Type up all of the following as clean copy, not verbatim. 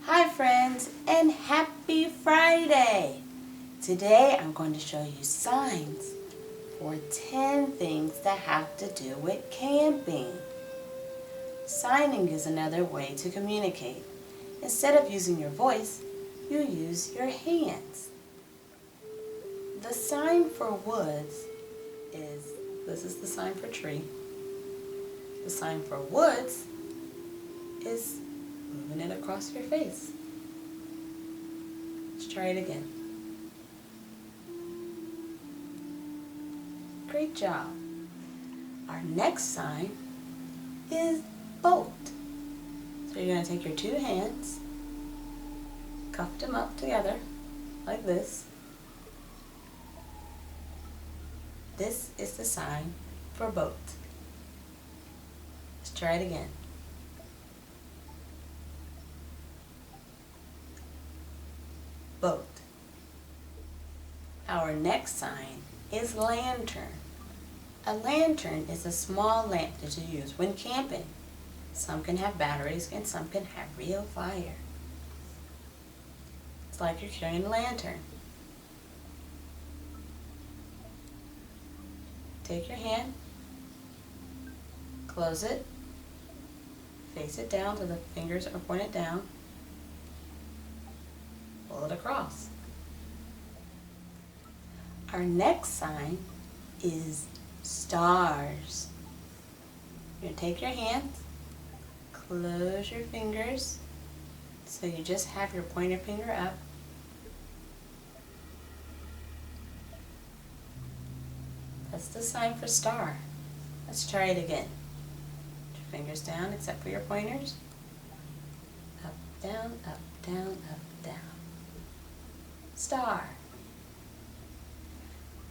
Hi friends, and happy Friday! Today I'm going to show you signs for 10 things that have to do with camping. Signing is another way to communicate. Instead of using your voice, you use your hands. The sign for woods is, this is the sign for tree. The sign for woods is moving it across your face. Let's try it again. Great job. Our next sign is boat. So you're going to take your two hands, cuff them up together like this. This is the sign for boat. Let's try it again. Boat. Our next sign is lantern. A lantern is a small lamp that you use when camping. Some can have batteries and some can have real fire. It's like you're carrying a lantern. Take your hand, close it, face it down so the fingers are pointed down, pull it across. Our next sign is stars. You're going to take your hands, close your fingers so you just have your pointer finger up. That's the sign for star. Let's try it again. Put your fingers down except for your pointers. Up, down, up, down, up, down. Star.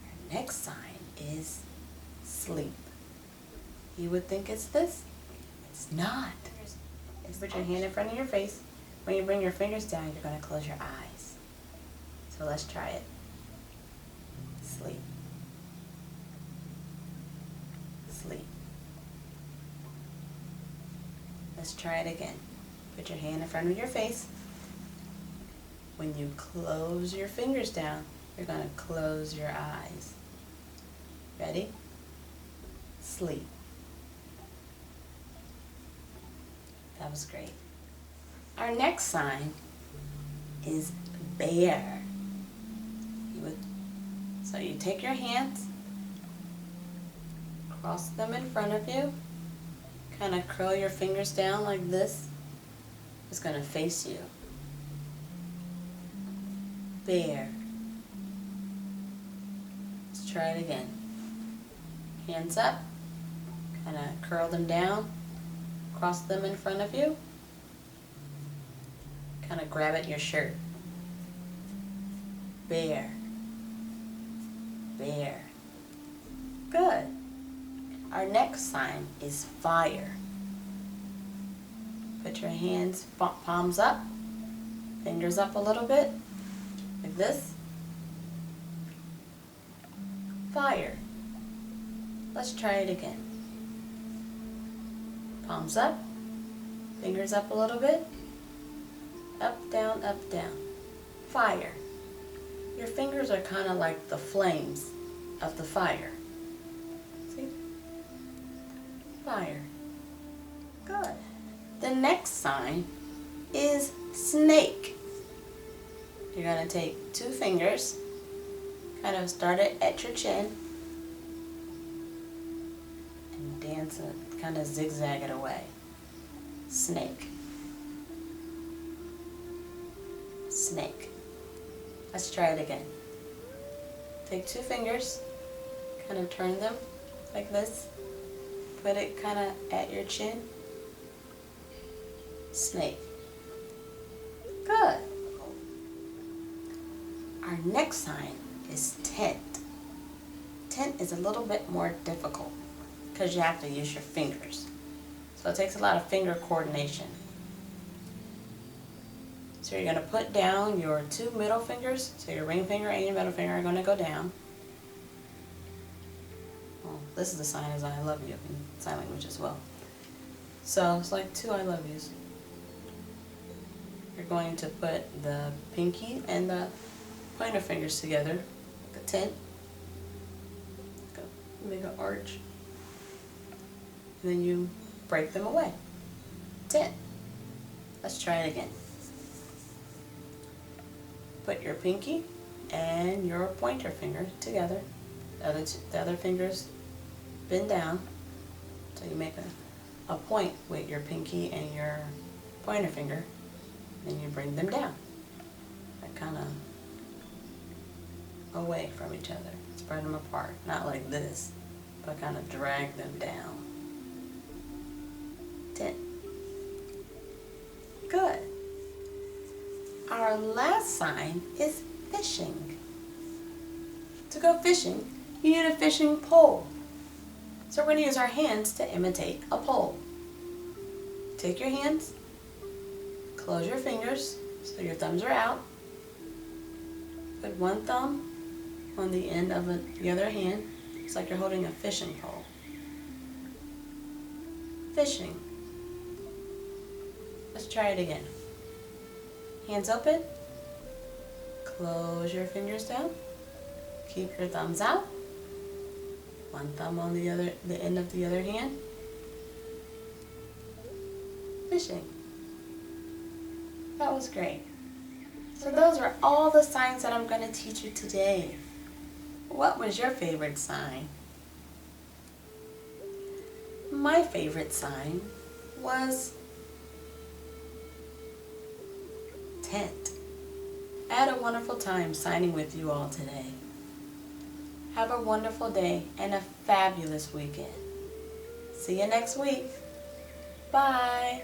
Our next sign is sleep. You would think it's this. It's not. Put your hand in front of your face. When you bring your fingers down, you're going to close your eyes. So let's try it. Sleep. Sleep. Let's try it again. Put your hand in front of your face. When you close your fingers down, you're going to close your eyes. Ready? Sleep. That was great. Our next sign is bear. So you take your hands, cross them in front of you, kind of curl your fingers down like this. It's going to face you. Bear. Let's try it again. Hands up, kind of curl them down, cross them in front of you, kind of grab at your shirt. Bear. Bear. Good. Our next sign is fire. Put your hands, palms up, fingers up a little bit, like this. Fire. Let's try it again. Palms up, fingers up a little bit, up, down, fire. Your fingers are kind of like the flames of the fire. See? Fire. Good. The next sign is snake. You're going to take two fingers, kind of start it at your chin, and dance it, kind of zigzag it away. Snake. Snake. Let's try it again. Take two fingers, kind of turn them like this, put it kind of at your chin. Snake. Good. Our next sign is tent. Tent is a little bit more difficult because you have to use your fingers. So it takes a lot of finger coordination. So you're going to put down your two middle fingers, so your ring finger and your middle finger are going to go down. Well, this is the sign as I love you in sign language as well. So it's like two I love yous. you're going to put the pinky and the pointer fingers together, like a tent. Make an arch. And then you break them away. Tent. Let's try it again. Put your pinky and your pointer finger together. The other fingers bend down. So you make a point with your pinky and your pointer finger. Then you bring them down. Like kind of away from each other. Spread them apart. Not like this, but kind of drag them down. 10. Good. Our last sign is fishing. To go fishing, you need a fishing pole. So we're going to use our hands to imitate a pole. Take your hands, close your fingers so your thumbs are out. Put one thumb on the end of the other hand. It's like you're holding a fishing pole. Fishing. Let's try it again. Hands open. Close your fingers down. Keep your thumbs out. One thumb on the end of the other hand. Fishing. That was great. So those are all the signs that I'm going to teach you today. What was your favorite sign? My favorite sign was tent. I had a wonderful time signing with you all today. Have a wonderful day and a fabulous weekend. See you next week. Bye.